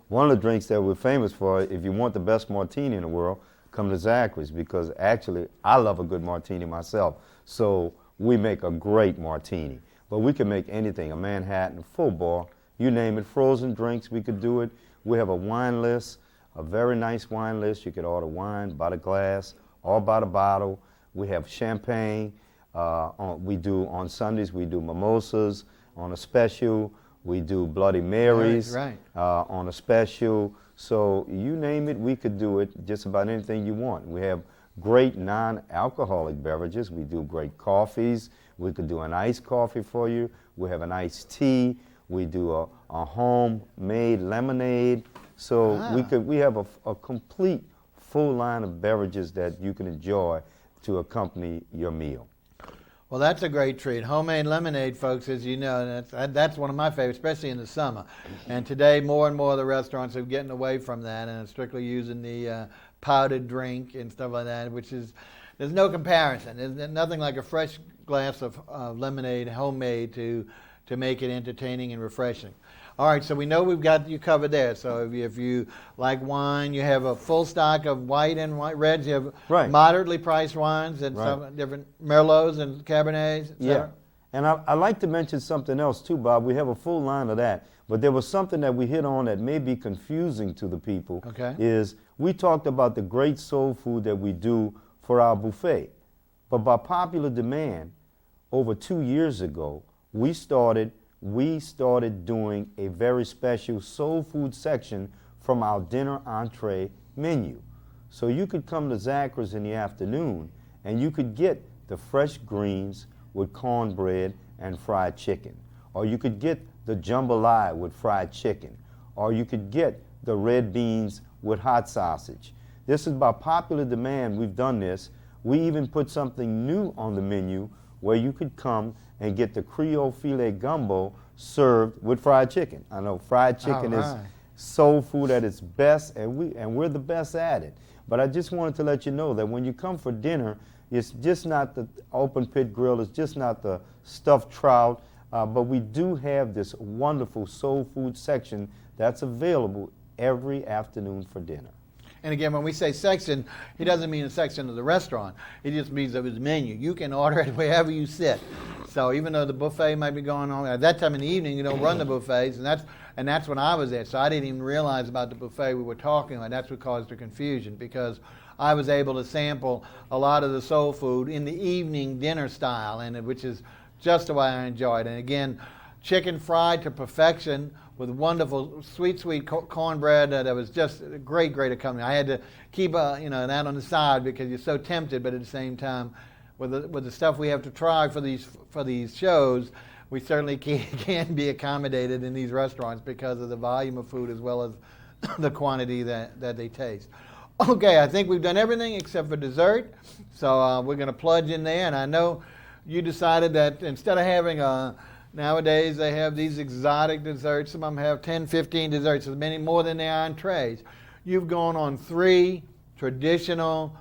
One of the drinks that we're famous for, if you want the best martini in the world, come to Zacharys, because actually I love a good martini myself. So we make a great martini. But we can make anything, a Manhattan, full bar, you name it, frozen drinks, we could do it. We have a wine list, a very nice wine list. You could order wine by the glass or by the bottle. We have champagne. On Sundays, we do mimosas on a special. We do Bloody Marys right. On a special. So you name it, we could do it, just about anything you want. We have great non-alcoholic beverages. We do great coffees. We could do an iced coffee for you. We have an iced tea. We do a homemade lemonade. So we have a complete full line of beverages that you can enjoy to accompany your meal. Well, that's a great treat. Homemade lemonade, folks, as you know, that's one of my favorites, especially in the summer. And today, more and more of the restaurants are getting away from that and are strictly using the powdered drink and stuff like that, which is, there's no comparison. There's nothing like a fresh glass of lemonade, homemade, to to make it entertaining and refreshing. All right, so we know we've got you covered there. So if you like wine, you have a full stock of white and reds. You have Right. moderately priced wines and Right. some different Merlots and Cabernets. Yeah. And I like to mention something else too, Bob. We have a full line of that. But there was something that we hit on that may be confusing to the people. Okay. Is we talked about the great soul food that we do for our buffet. But by popular demand, over 2 years ago, we started doing a very special soul food section from our dinner entree menu. So you could come to Zacharys in the afternoon and you could get the fresh greens with cornbread and fried chicken. Or you could get the jambalaya with fried chicken. Or you could get the red beans with hot sausage. This is by popular demand we've done this. We even put something new on the menu where you could come and get the Creole filet gumbo served with fried chicken. I know fried chicken is soul food at its best, and we're the best at it. But I just wanted to let you know that when you come for dinner, it's just not the open pit grill, it's just not the stuffed trout, but we do have this wonderful soul food section that's available every afternoon for dinner. And again, when we say section, he doesn't mean a section of the restaurant. It just means of his menu. You can order it wherever you sit. So even though the buffet might be going on at that time in the evening, you don't run the buffets, and that's when I was there. So I didn't even realize about the buffet we were talking about. That's what caused the confusion, because I was able to sample a lot of the soul food in the evening dinner style, and which is just the way I enjoyed. And again, chicken fried to perfection with wonderful sweet cornbread that was just a great accompaniment. I had to keep that on the side because you're so tempted, but at the same time, with the stuff we have to try for these shows, we certainly can't be accommodated in these restaurants because of the volume of food as well as the quantity that they taste. Okay, I think we've done everything except for dessert, so we're going to plunge in there. And I know you decided that instead of having nowadays they have these exotic desserts. Some of them have 10, 15 desserts, as many more than their entrees. You've gone on 3 traditional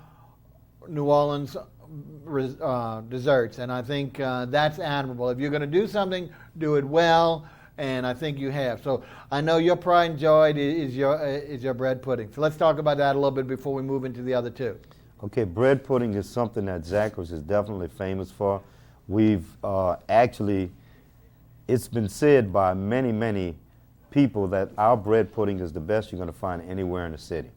New Orleans desserts, and I think that's admirable. If you're going to do something, do it well, and I think you have. So I know your pride and joy is your bread pudding. So let's talk about that a little bit before we move into the other 2. Okay, bread pudding is something that Zacharys is definitely famous for. We've actually, it's been said by many people that our bread pudding is the best you're going to find anywhere in the city.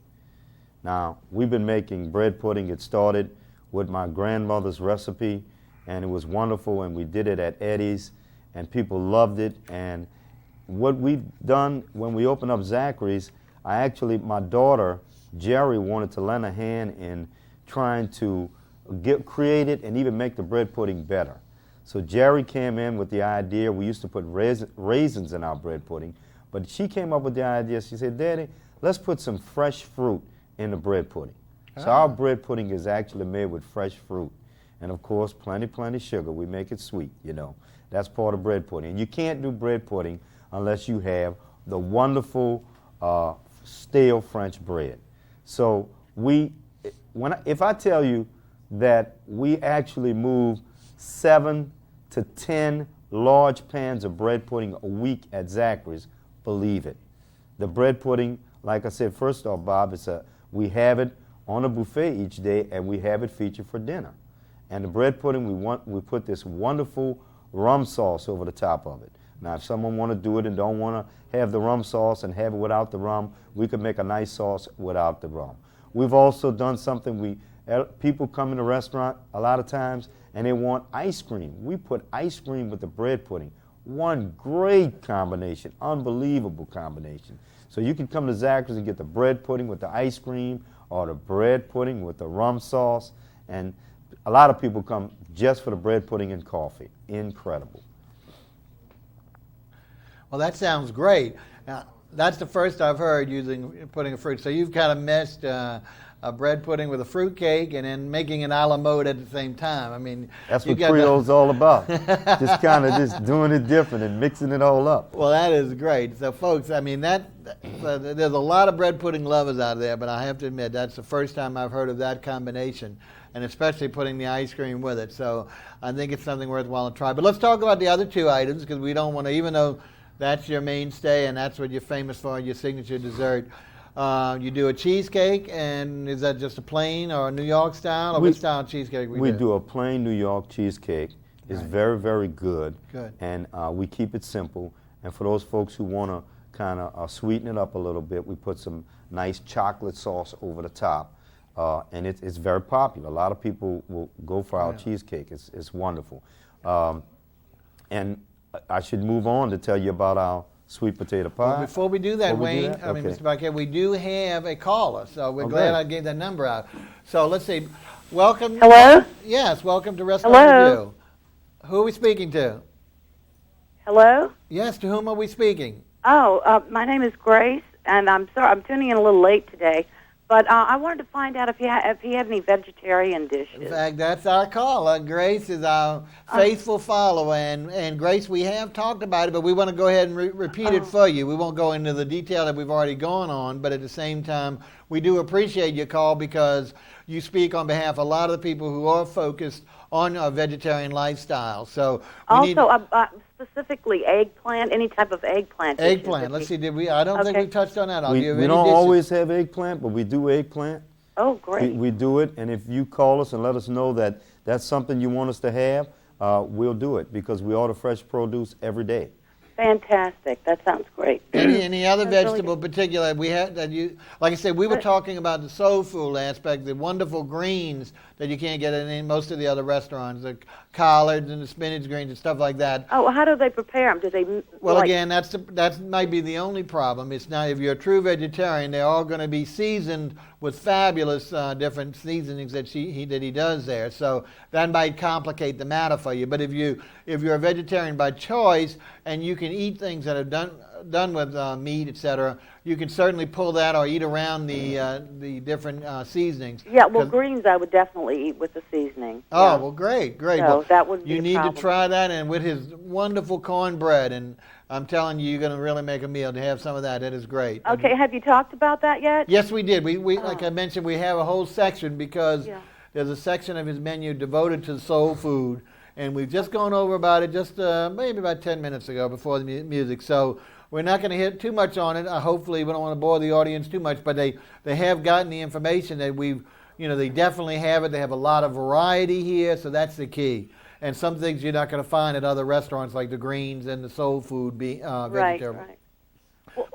Now, we've been making bread pudding. It started with my grandmother's recipe, and it was wonderful, and we did it at Eddie's, and people loved it. And what we've done when we opened up Zacharys, my daughter, Jerry, wanted to lend a hand in trying to create it and even make the bread pudding better. So Jerry came in with the idea. We used to put raisins in our bread pudding, but she came up with the idea. She said, "Daddy, let's put some fresh fruit in the bread pudding." So our bread pudding is actually made with fresh fruit. And of course, plenty sugar. We make it sweet, That's part of bread pudding. And you can't do bread pudding unless you have the wonderful stale French bread. So if I tell you that we actually move 7 to 10 large pans of bread pudding a week at Zacharys, believe it. The bread pudding, like I said, first off, Bob, we have it on a buffet each day, and we have it featured for dinner. And the bread pudding, we put this wonderful rum sauce over the top of it. Now, if someone want to do it and don't want to have the rum sauce and have it without the rum, we could make a nice sauce without the rum. We've also done something, people come in the restaurant a lot of times and they want ice cream. We put ice cream with the bread pudding. One great combination, unbelievable combination. So you can come to Zacharys and get the bread pudding with the ice cream or the bread pudding with the rum sauce. And a lot of people come just for the bread pudding and coffee. Incredible. Well, that sounds great. Now, that's the first I've heard using pudding of fruit. So you've kind of meshed a bread pudding with a fruit cake and then making it a la mode at the same time. I mean, that's what Creole's all about. Just kind of just doing it different and mixing it all up. Well, that is great. So, folks, I mean, there's a lot of bread pudding lovers out there, but I have to admit that's the first time I've heard of that combination, and especially putting the ice cream with it. So I think it's something worthwhile to try. But let's talk about the other two items, because we don't want to, even though that's your mainstay and that's what you're famous for, your signature dessert. You do a cheesecake, and is that just a plain or a New York style, or which style of cheesecake we do? A plain New York cheesecake. It's very, very good. Good. And we keep it simple. And for those folks who want to kind of sweeten it up a little bit, we put some nice chocolate sauce over the top. And it's very popular. A lot of people will go for our cheesecake. It's wonderful. And I should move on to tell you about our sweet potato pie. Well, before we do that, Wayne, Mr. BACQUET, we do have a caller, so we're glad I gave that number out. So let's see. Welcome. Hello? Yes, welcome to Restaurant Review. Who are we speaking to? Hello? Yes, to whom are we speaking? Oh, my name is Grace, and I'm sorry, I'm tuning in a little late today, but I wanted to find out if you had any vegetarian dishes. In fact, that's our caller. Grace is our faithful follower, and Grace, we have talked about it, but we want to go ahead and repeat it for you. We won't go into the detail that we've already gone on, but at the same time, we do appreciate your call because you speak on behalf of a lot of the people who are focused on a vegetarian lifestyle. So specifically eggplant, any type of eggplant. Eggplant. Let's see. Did we? I don't think we touched on that. We don't always have eggplant, but we do eggplant. Oh, great. We do it, and if you call us and let us know that that's something you want us to have, we'll do it because we order fresh produce every day. Fantastic. That sounds great. Any other vegetable particular we had that you, like I said, we were talking about the soul food aspect, the wonderful greens that you can't get in most of the other restaurants, the collards and the spinach greens and stuff like that. Oh, how do they prepare them? Do they? Well, again, that might be the only problem. It's not, if you're a true vegetarian, they're all going to be seasoned with fabulous different seasonings that he does there. So that might complicate the matter for you. But if you're a vegetarian by choice and you can eat things that are done with meat, etc., you can certainly pull that or eat around the different seasonings. Yeah, well, greens I would definitely eat with the seasoning. Oh, well, great. So well, that wouldn't be you a need problem. to try that, and with his wonderful cornbread, and I'm telling you, you're going to really make a meal to have some of that. That is great. Okay, have you talked about that yet? Yes, we did. We like I mentioned, we have a whole section because there's a section of his menu devoted to soul food, and we've just gone over about it just maybe about 10 minutes ago before the music. So we're not going to hit too much on it. Hopefully, we don't want to bore the audience too much, but they have gotten the information that they definitely have it. They have a lot of variety here, so that's the key. And some things you're not going to find at other restaurants, like the greens and the soul food vegetable. Right.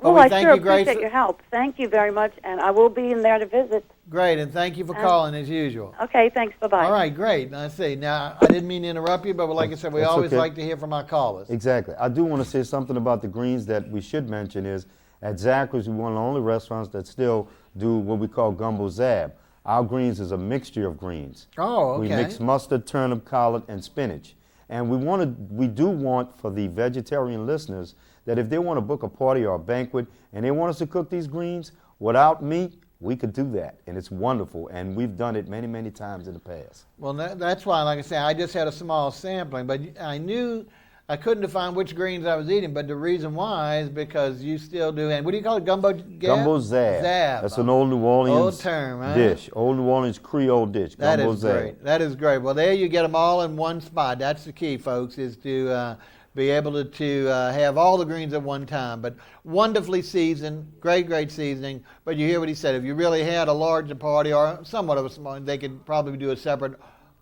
Well, I sure appreciate your help. Thank you very much, and I will be in there to visit. Great, and thank you for calling as usual. Okay, thanks. Bye-bye. All right, great. Now, now, I didn't mean to interrupt you, but like I said, we always like to hear from our callers. Exactly. I do want to say something about the greens that we should mention is at Zacharys, we're one of the only restaurants that still do what we call gumbo zab. Our greens is a mixture of greens. Oh, okay. We mix mustard, turnip, collard, and spinach. And we do want for the vegetarian listeners that if they want to book a party or a banquet and they want us to cook these greens without meat, we could do that, and it's wonderful, and we've done it many, many times in the past. Well, that's why, like I say, I just had a small sampling, but I knew I couldn't define which greens I was eating, but the reason why is because you still do, and what do you call it, gumbo? Gumbo zab. Zab. That's an old New Orleans old term, right? dish, old New Orleans Creole dish, gumbo zab. Great. That is great. Well, there you get them all in one spot. That's the key, folks, is to be able to have all the greens at one time. But wonderfully seasoned, great seasoning. But you hear what he said. If you really had a larger party or somewhat of a small, they could probably do a separate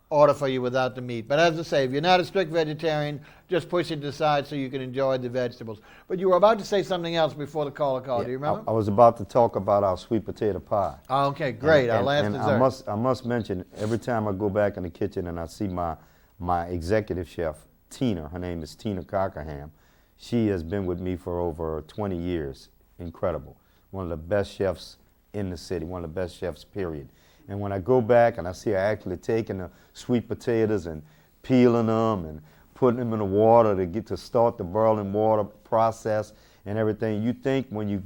order for you without the meat. But as I say, if you're not a strict vegetarian, just push it aside so you can enjoy the vegetables. But you were about to say something else before the caller called. Do you remember? I was about to talk about our sweet potato pie. Oh, okay, great. Our last dessert. I must mention, every time I go back in the kitchen and I see my executive chef, Tina, her name is Tina Cockerham. She has been with me for over 20 years. Incredible. One of the best chefs in the city, one of the best chefs, period. And when I go back and I see her actually taking the sweet potatoes and peeling them and putting them in the water to start the boiling water process and everything, you think when you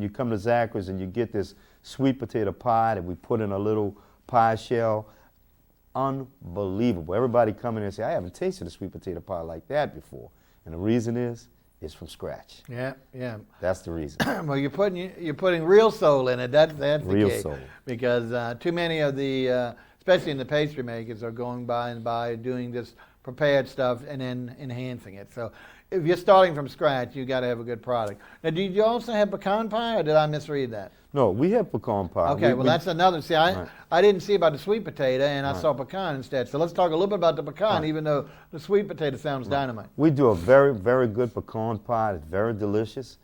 come to Zacharys and you get this sweet potato pie that we put in a little pie shell. Unbelievable. Everybody come in and say, I haven't tasted a sweet potato pie like that before. And the reason is, it's from scratch. Yeah, yeah. That's the reason. Well, you're putting real soul in it. That's the Real key. soul. Because too many of the, especially in the pastry makers, are going by and by doing this prepared stuff and then enhancing it. So if you're starting from scratch, you got to have a good product. Now, did you also have pecan pie, or did I misread that? No, we have pecan pie. Okay, that's another. See, Right. I didn't see about the sweet potato, and I Right. saw pecan instead. So let's talk a little bit about the pecan, Right. even though the sweet potato sounds dynamite. We do a very, very good pecan pie. It's very delicious.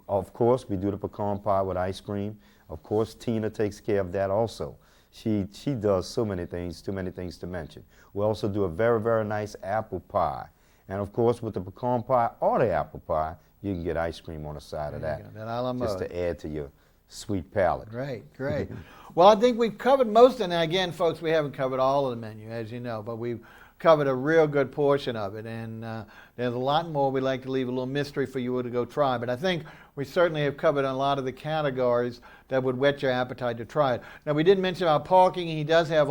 Of course, we do the pecan pie with ice cream. Of course, Tina takes care of that also. She does so many things, too many things to mention. We also do a very, very nice apple pie. And of course, with the pecan pie or the apple pie, you can get ice cream on the side of There that. you go, that a la Just mode. to add to your sweet palate. Great, great. Well, I think we've covered most, and again, folks, we haven't covered all of the menu, as you know, but we've covered a real good portion of it, and there's a lot more we'd like to leave a little mystery for you to go try, but I think we certainly have covered a lot of the categories that would whet your appetite to try it. Now, we didn't mention about parking. He does have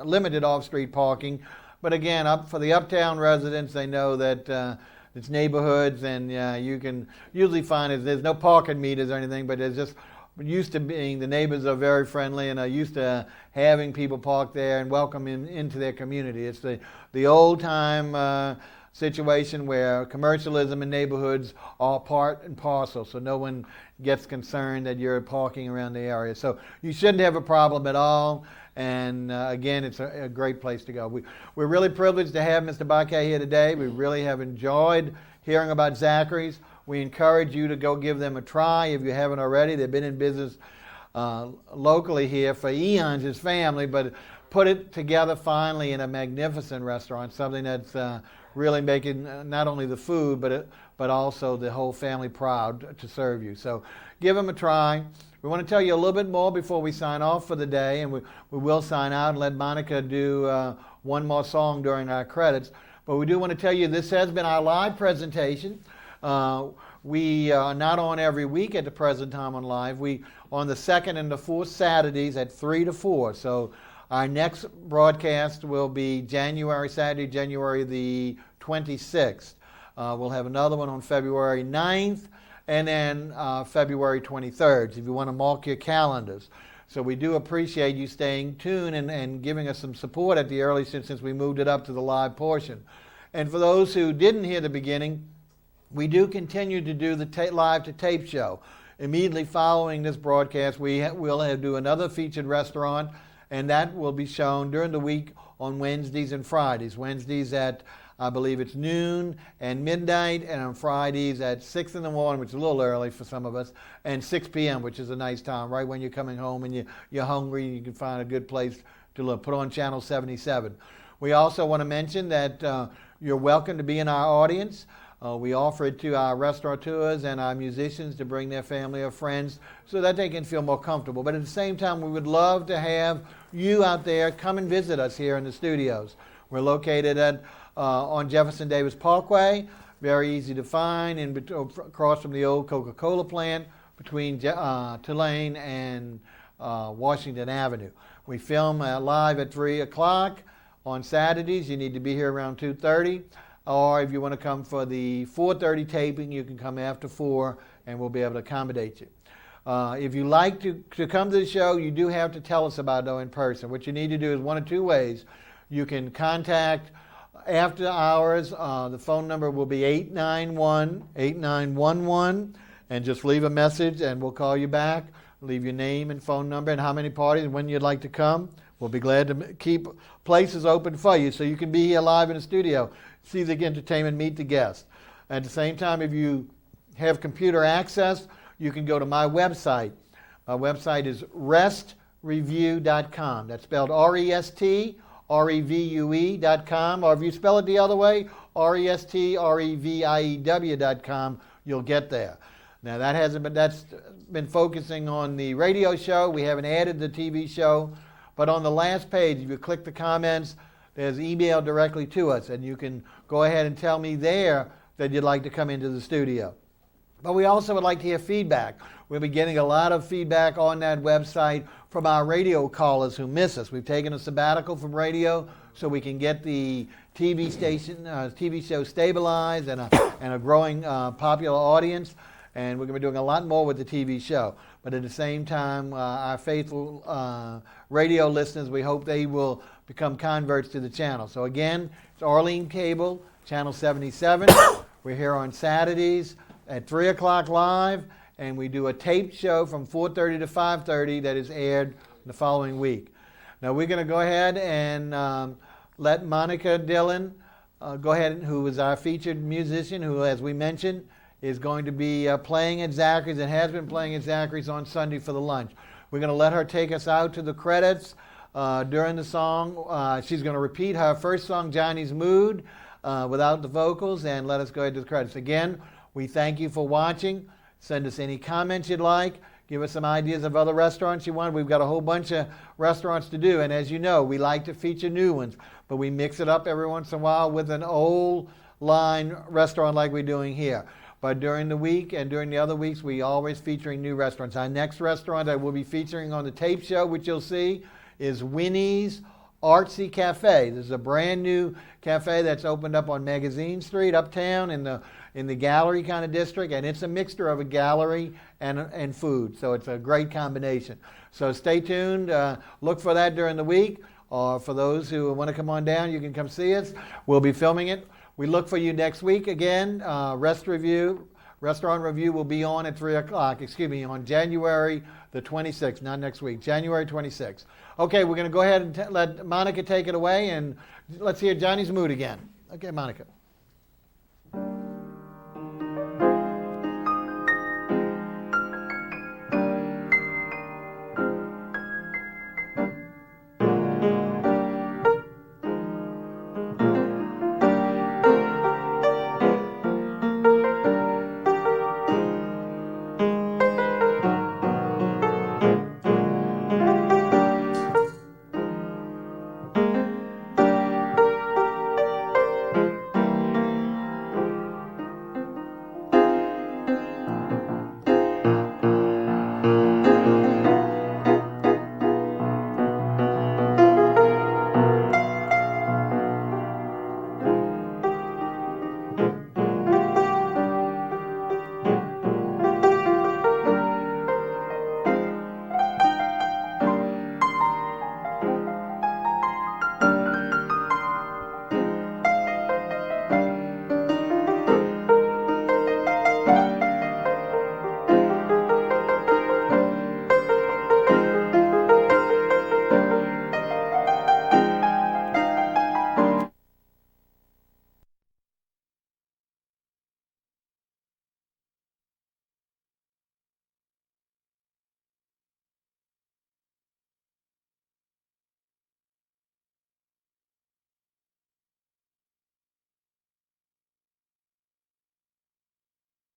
limited off-street parking, but again, for the uptown residents, they know that it's neighborhoods, and you can usually find there's no parking meters or anything, but there's just used to being, the neighbors are very friendly and are used to having people park there and welcome into their community. It's the old time situation where commercialism in neighborhoods are part and parcel, so no one gets concerned that you're parking around the area. So you shouldn't have a problem at all. And again, it's a great place to go. We're really privileged to have Mr. BACQUET here today. We really have enjoyed hearing about Zacharys. We encourage you to go give them a try if you haven't already. They've been in business locally here for eons, his family, but put it together finally in a magnificent restaurant, something that's really making not only the food, but also the whole family proud to serve you. So give them a try. We want to tell you a little bit more before we sign off for the day, and we will sign out and let Monica do one more song during our credits. But we do want to tell you this has been our live presentation. We are not on every week at the present time on live. We on the second and the fourth Saturdays at 3 to 4. So our next broadcast will be Saturday, January the 26th. We'll have another one on February 9th. And then February 23rd, if you want to mark your calendars. So we do appreciate you staying tuned and giving us some support at the early since we moved it up to the live portion. And for those who didn't hear the beginning, we do continue to do the live to tape show. Immediately following this broadcast, we'll do another featured restaurant, and that will be shown during the week on Wednesdays and Fridays. Wednesdays at I believe it's noon and midnight, and on Fridays at 6 in the morning, which is a little early for some of us, and 6 p.m., which is a nice time, right when you're coming home and you're hungry, you can find a good place to look. Put on Channel 77. We also want to mention that you're welcome to be in our audience. We offer it to our restaurateurs and our musicians to bring their family or friends so that they can feel more comfortable. But at the same time, we would love to have you out there come and visit us here in the studios. We're located on Jefferson Davis Parkway, very easy to find, across from the old Coca-Cola plant between Tulane and Washington Avenue. We film live at 3 o'clock on Saturdays. You need to be here around 2:30. Or if you want to come for the 4:30 taping, you can come after 4 and we'll be able to accommodate you. If you like to come to the show, you do have to tell us about it though in person. What you need to do is one of two ways. You can contact after hours. The phone number will be 891-8911, and just leave a message and we'll call you back. Leave your name and phone number and how many parties and when you'd like to come. We'll be glad to keep places open for you so you can be here live in the studio, see the entertainment, meet the guests. At the same time, if you have computer access, you can go to my website. My website is restrevue.com. That's spelled RESTREVUE.com, or if you spell it the other way, RESTREVIEW.com, you'll get there. Now that's been focusing on the radio show. We haven't added the TV show, but on the last page, if you click the comments, there's email directly to us, and you can go ahead and tell me there that you'd like to come into the studio. But we also would like to hear feedback. We'll be getting a lot of feedback on that website from our radio callers who miss us. We've taken a sabbatical from radio so we can get the TV station, TV show stabilized and a growing popular audience. And we're going to be doing a lot more with the TV show. But at the same time, our faithful radio listeners, we hope they will become converts to the channel. So again, it's Arlene Cable, Channel 77. We're here on Saturdays at 3 o'clock live, and we do a taped show from 4:30 to 5:30 that is aired the following week. Now we're going to go ahead and let Monica Dillon go ahead, who is our featured musician, who, as we mentioned, is going to be playing at Zacharys and has been playing at Zacharys on Sunday for the lunch. We're going to let her take us out to the credits during the song. She's going to repeat her first song, Johnny's Mood, without the vocals, and let us go ahead to the credits. Again, we thank you for watching. Send us any comments you'd like. Give us some ideas of other restaurants you want. We've got a whole bunch of restaurants to do, and as you know, we like to feature new ones, but we mix it up every once in a while with an old line restaurant like we're doing here. But during the week and during the other weeks, we always featuring new restaurants. Our next restaurant that we'll be featuring on the tape show, which you'll see, is Winnie's Artsy Cafe. This is a brand new cafe that's opened up on Magazine Street, uptown in the gallery kind of district, and it's a mixture of a gallery and food, so it's a great combination. So stay tuned. Look for that during the week, or for those who want to come on down, you can come see us. We'll be filming it. We look for you next week again. Restaurant Review will be on at 3 o'clock, on January the 26th, not next week, January 26th. Okay, we're going to go ahead and let Monica take it away, and let's hear Johnny's Mood again. Okay, Monica.